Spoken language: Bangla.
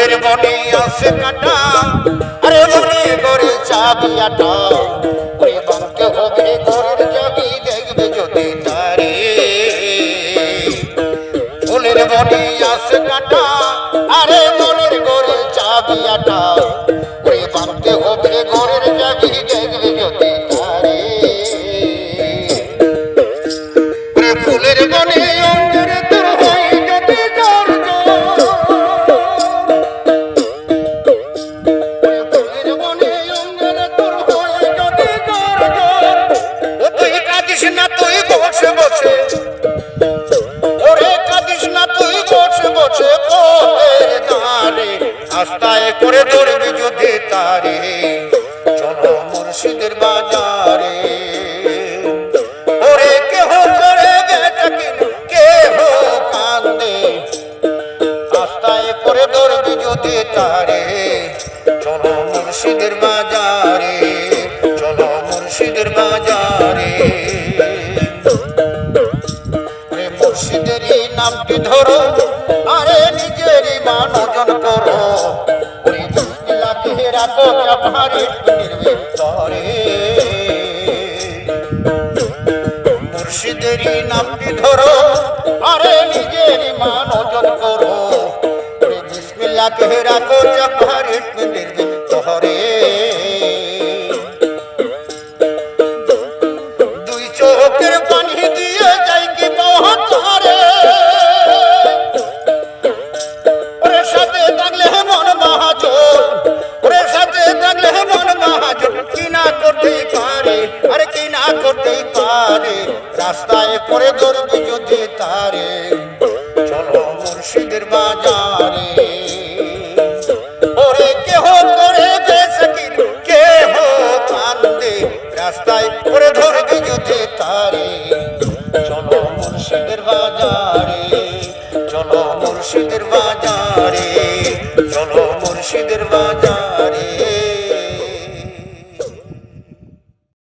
ফুলের বনে আছে কাটা, আরে মনে করে চাবি আটা, ওই বাঁধতে হবে ঘরের চাবি দেখবে যদি তারে। ফুলের বনে আছে কাটা, আরে মনের করে চাবি আটা, ওই বাঁধতে হবে ঘরের চাবি দেখবে যদি তারে। ফুলের বনে অঙ্গের তোর হয় যদি জোর জোর, ফুলের বনে অঙ্গের তোর হয় যদি জোর জোর, ও তুই কাঁদিস না তুই বসে বসে, ওরে কাঁদিস না তুই বসে বসে পথের ধারে, আস্তায় করে ধরবি যদি তারে। চলো মুর্শিদের বাজারে, ওরে কেহ করে বেটা কিন কেহ কান্দে, আস্তায় করে ধরবি যদি তারে। চলো মুর্শিদের বাজারে, চলো মুর্শিদের বাজারে। মুর্শিদেরই নামটি ধরো, আরে নিজেরই মান ওজন করো, ওই বিসমিল্লাহকে রাখো আপনারে নির্ভীতরে। মুর্শিদেরই নামটি ধরো, আরে নিজেরই মান ওজন করো, ওই বিসমিল্লাহকে রাখো আপনারে নির্ভীতরে। দুই চোখের পানি দিয়ে যাই কি পৌঁছারে, ওরে সাথে থাকলে মন মহাজন, ওরে সাথে থাকলে মন মহাজন, কি না করতেই পারে, আরে কি না করতেই পারে, রাস্তায় করে ধরবি যদি তারে। চলো মুর্শিদের বাজারে, ওরে কেহ করে বেশি কেহ কান্দে, রাস্তায় করে ধরবি যদি তারে। চলো মুর্শিদের বাজারে, চলো মুর্শিদের বাজারে, চলো মুর্শিদের বাজারে।